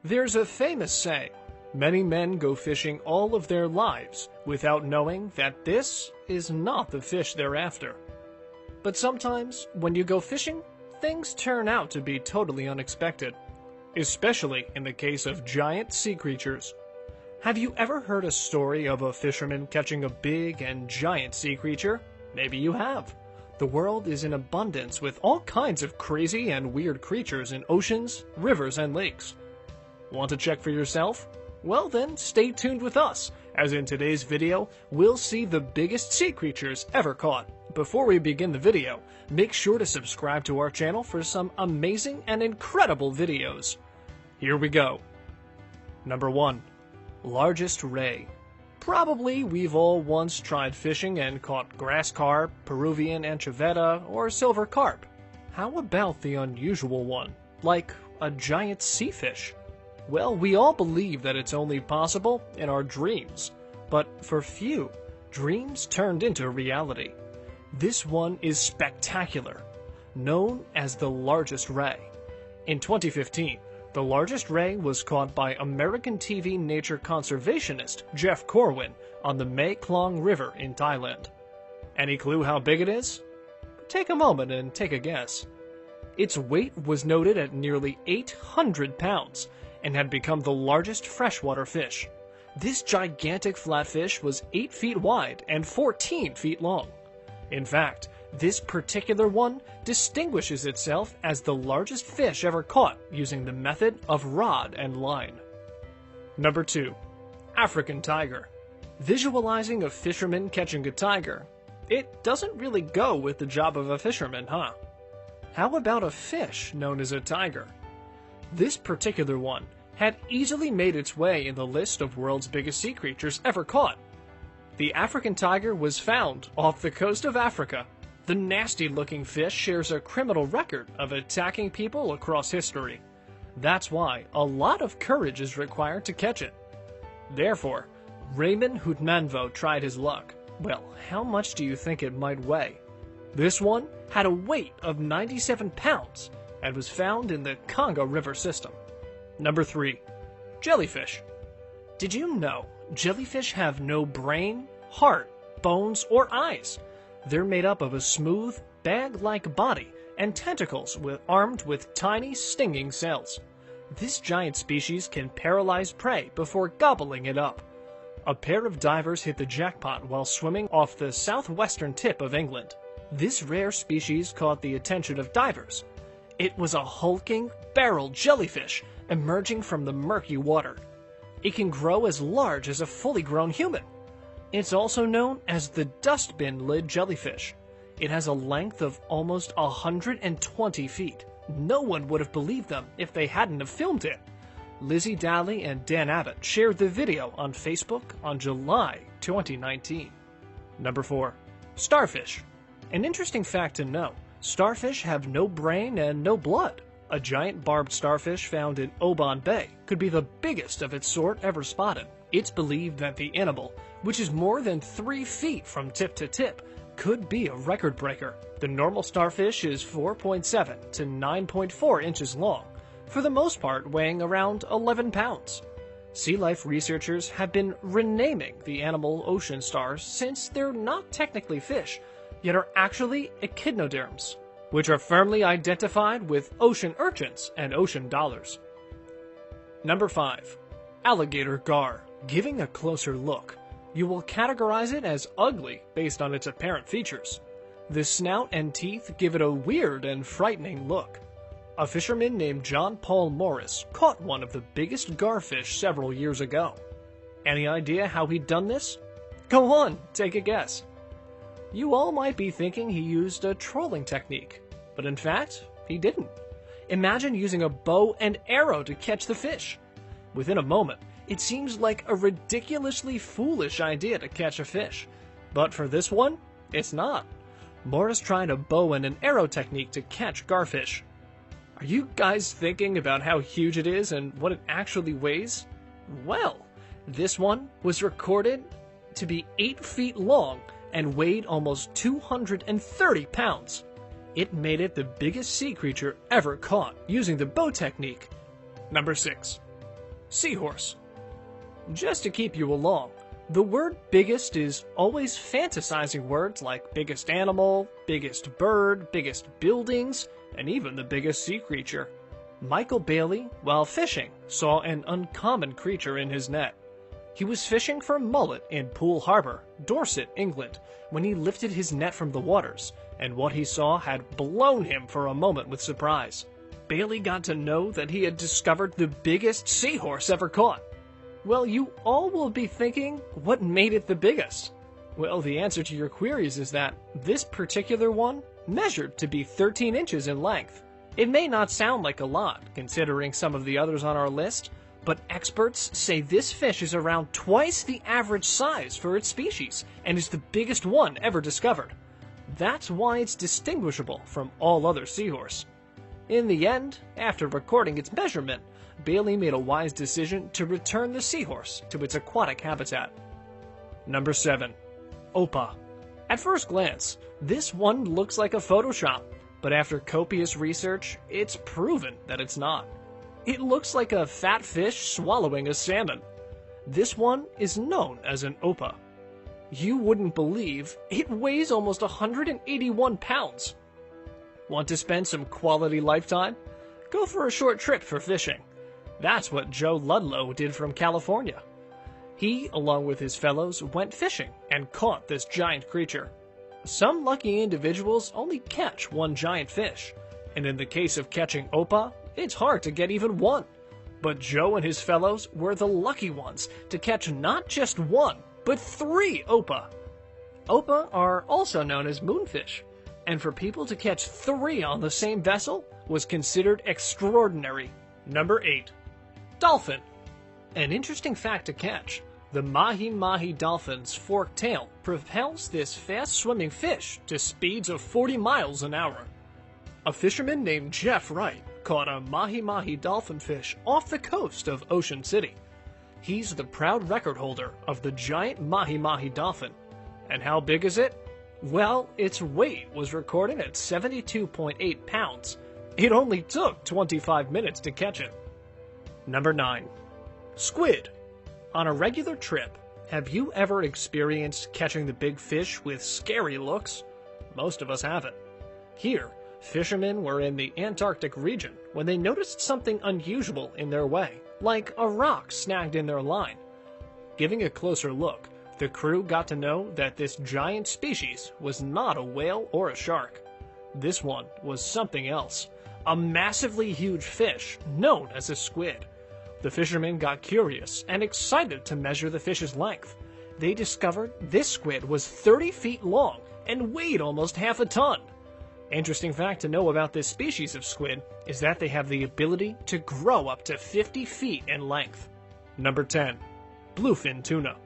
There's a famous saying, many men go fishing all of their lives without knowing that this is not the fish they're after. But sometimes, when you go fishing, things turn out to be totally unexpected, especially in the case of giant sea creatures. Have you ever heard a story of a fisherman catching a big and giant sea creature? Maybe you have. The world is in abundance with all kinds of crazy and weird creatures in oceans, rivers, and lakes. Want to check for yourself? Well then, stay tuned with us, as in today's video, we'll see the biggest sea creatures ever caught. Before we begin the video, make sure to subscribe to our channel for some amazing and incredible videos. Here we go. Number 1. Largest ray. Probably we've all once tried fishing and caught grass carp, Peruvian anchoveta, or silver carp. How about the unusual one, like a giant sea fish? Well, we all believe that it's only possible in our dreams, but for few, dreams turned into reality. This one is spectacular, known as the largest ray. In 2015, the largest ray was caught by American TV nature conservationist Jeff Corwin on the Mae Klong River in Thailand. Any clue how big it is? Take a moment and take a guess. Its weight was noted at nearly 800 pounds and had become the largest freshwater fish. This gigantic flatfish was 8 feet wide and 14 feet long. In fact, this particular one distinguishes itself as the largest fish ever caught using the method of rod and line. Number 2. African tiger. Visualizing a fisherman catching a tiger, it doesn't really go with the job of a fisherman, huh? How about a fish known as a tiger? This particular one had easily made its way in the list of world's biggest sea creatures ever caught. The African tiger was found off the coast of Africa. The nasty-looking fish shares a criminal record of attacking people across history. That's why a lot of courage is required to catch it. Therefore, Raymond Houtmanvo tried his luck. Well, how much do you think it might weigh? This one had a weight of 97 pounds and was found in the Congo River system. Number 3. Jellyfish. Did you know jellyfish have no brain, heart, bones, or eyes? They're made up of a smooth, bag-like body and tentacles armed with tiny, stinging cells. This giant species can paralyze prey before gobbling it up. A pair of divers hit the jackpot while swimming off the southwestern tip of England. This rare species caught the attention of divers. It was a hulking, barrel jellyfish emerging from the murky water. It can grow as large as a fully grown human. It's also known as the dustbin lid jellyfish. It has a length of almost 120 feet. No one would have believed them if they hadn't have filmed it. Lizzie Daly and Dan Abbott shared the video on Facebook on July 2019. Number 4. Starfish. An interesting fact to know, starfish have no brain and no blood. A giant barbed starfish found in Oban Bay could be the biggest of its sort ever spotted. It's believed that the animal, which is more than 3 feet from tip to tip, could be a record breaker. The normal starfish is 4.7 to 9.4 inches long, for the most part weighing around 11 pounds. Sea life researchers have been renaming the animal ocean stars since they're not technically fish, yet are actually echinoderms, which are firmly identified with ocean urchins and ocean dollars. Number 5. Alligator gar. Giving a closer look, you will categorize it as ugly based on its apparent features. The snout and teeth give it a weird and frightening look. A fisherman named John Paul Morris caught one of the biggest garfish several years ago. Any idea how he'd done this? Go on, take a guess. You all might be thinking he used a trolling technique, but in fact, he didn't. Imagine using a bow and arrow to catch the fish. Within a moment, it seems like a ridiculously foolish idea to catch a fish. But for this one, it's not. Morris tried a bow and an arrow technique to catch garfish. Are you guys thinking about how huge it is and what it actually weighs? Well, this one was recorded to be 8 feet long and weighed almost 230 pounds. It made it the biggest sea creature ever caught using the bow technique. Number 6. Seahorse. Just to keep you along, the word biggest is always fantasizing words like biggest animal, biggest bird, biggest buildings, and even the biggest sea creature. Michael Bailey, while fishing, saw an uncommon creature in his net. He was fishing for mullet in Poole Harbor, Dorset, England, when he lifted his net from the waters, and what he saw had blown him for a moment with surprise. Bailey got to know that he had discovered the biggest seahorse ever caught. Well, you all will be thinking, what made it the biggest? Well, the answer to your queries is that this particular one measured to be 13 inches in length. It may not sound like a lot, considering some of the others on our list, but experts say this fish is around twice the average size for its species, and is the biggest one ever discovered. That's why it's distinguishable from all other seahorse. In the end, after recording its measurement, Bailey made a wise decision to return the seahorse to its aquatic habitat. Number 7. Opah. At first glance, this one looks like a Photoshop, but after copious research, it's proven that it's not. It looks like a fat fish swallowing a salmon. This one is known as an opah. You wouldn't believe it weighs almost 181 pounds. Want to spend some quality lifetime? Go for a short trip for fishing. That's what Joe Ludlow did from California. He, along with his fellows, went fishing and caught this giant creature. Some lucky individuals only catch one giant fish, and in the case of catching opah, it's hard to get even one. But Joe and his fellows were the lucky ones to catch not just one, but 3 opah. Opah are also known as moonfish, and for people to catch 3 on the same vessel was considered extraordinary. Number 8. Dolphin. An interesting fact to catch. The mahi-mahi dolphin's forked tail propels this fast-swimming fish to speeds of 40 miles an hour. A fisherman named Jeff Wright caught a mahi-mahi dolphinfish off the coast of Ocean City. He's the proud record holder of the giant mahi-mahi dolphin. And how big is it? Well, its weight was recorded at 72.8 pounds. It only took 25 minutes to catch it. Number 9. Squid. On a regular trip, have you ever experienced catching the big fish with scary looks? Most of us haven't. Here, fishermen were in the Antarctic region when they noticed something unusual in their way, like a rock snagged in their line. Giving a closer look, the crew got to know that this giant species was not a whale or a shark. This one was something else, a massively huge fish known as a squid. The fishermen got curious and excited to measure the fish's length. They discovered this squid was 30 feet long and weighed almost half a ton. Interesting fact to know about this species of squid is that they have the ability to grow up to 50 feet in length. Number 10. Bluefin tuna.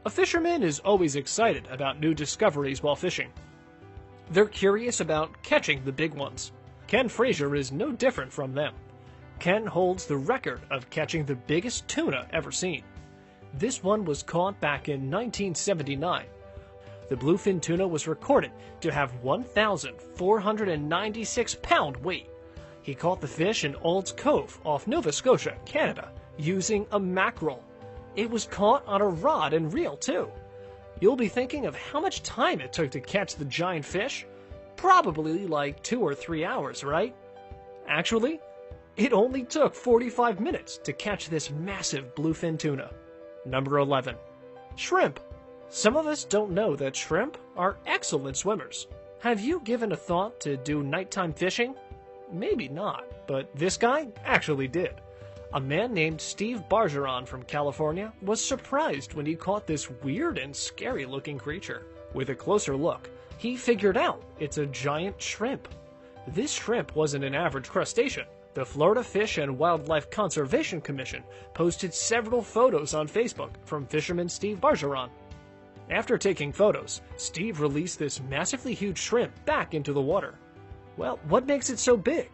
A fisherman is always excited about new discoveries while fishing. They're curious about catching the big ones. Ken Frazier is no different from them. Ken holds the record of catching the biggest tuna ever seen. This one was caught back in 1979. The bluefin tuna was recorded to have 1,496 pound weight. He caught the fish in Ald's Cove off Nova Scotia, Canada, using a mackerel. It was caught on a rod and reel too. You'll be thinking of how much time it took to catch the giant fish? Probably like 2 or 3 hours, right? Actually, it only took 45 minutes to catch this massive bluefin tuna. Number 11. Shrimp. Some of us don't know that shrimp are excellent swimmers. Have you given a thought to do nighttime fishing? Maybe not, but this guy actually did. A man named Steve Bargeron from California was surprised when he caught this weird and scary-looking creature. With a closer look, he figured out it's a giant shrimp. This shrimp wasn't an average crustacean. The Florida Fish and Wildlife Conservation Commission posted several photos on Facebook from fisherman Steve Bargeron. After taking photos, Steve released this massively huge shrimp back into the water. Well, what makes it so big?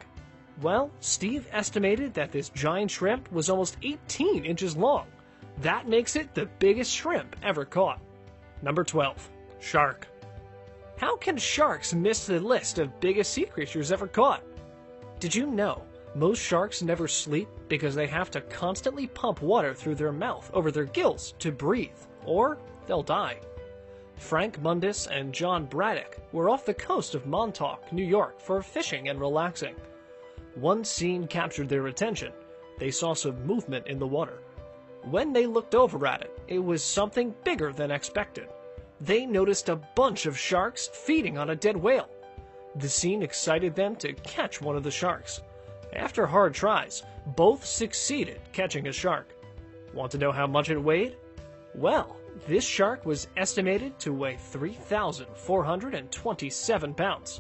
Well, Steve estimated that this giant shrimp was almost 18 inches long. That makes it the biggest shrimp ever caught. Number 12. Shark. How can sharks miss the list of biggest sea creatures ever caught? Did you know Most sharks never sleep because they have to constantly pump water through their mouth over their gills to breathe, or they'll die. Frank Mundus and John Braddock were off the coast of Montauk, New York for fishing and relaxing. One scene captured their attention. They saw some movement in the water. When they looked over at it, it was something bigger than expected. They noticed a bunch of sharks feeding on a dead whale. The scene excited them to catch one of the sharks. After hard tries, both succeeded catching a shark. Want to know how much it weighed? Well, this shark was estimated to weigh 3,427 pounds.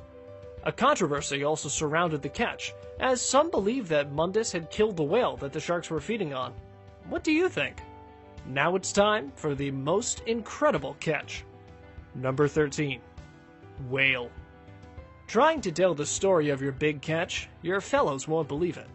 A controversy also surrounded the catch, as some believe that Mundus had killed the whale that the sharks were feeding on. What do you think? Now it's time for the most incredible catch. Number 13. Whale. Trying to tell the story of your big catch, your fellows won't believe it.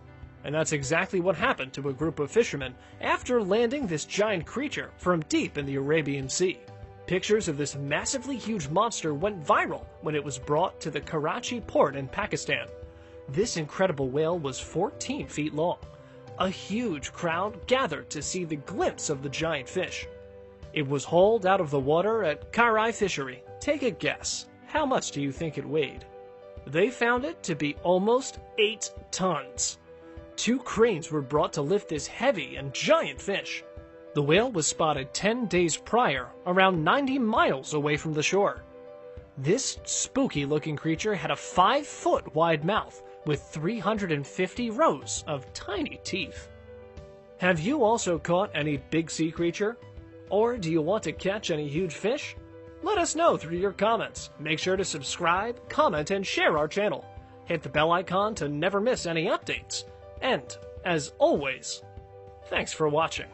And that's exactly what happened to a group of fishermen after landing this giant creature from deep in the Arabian Sea. Pictures of this massively huge monster went viral when it was brought to the Karachi port in Pakistan. This incredible whale was 14 feet long. A huge crowd gathered to see the glimpse of the giant fish. It was hauled out of the water at Karai Fishery. Take a guess. How much do you think it weighed? They found it to be almost 8 tons. 2 cranes were brought to lift this heavy and giant fish. The whale was spotted 10 days prior, around 90 miles away from the shore. This spooky-looking creature had a 5-foot wide mouth with 350 rows of tiny teeth. Have you also caught any big sea creature? Or do you want to catch any huge fish? Let us know through your comments. Make sure to subscribe, comment, and share our channel. Hit the bell icon to never miss any updates. And, as always, thanks for watching.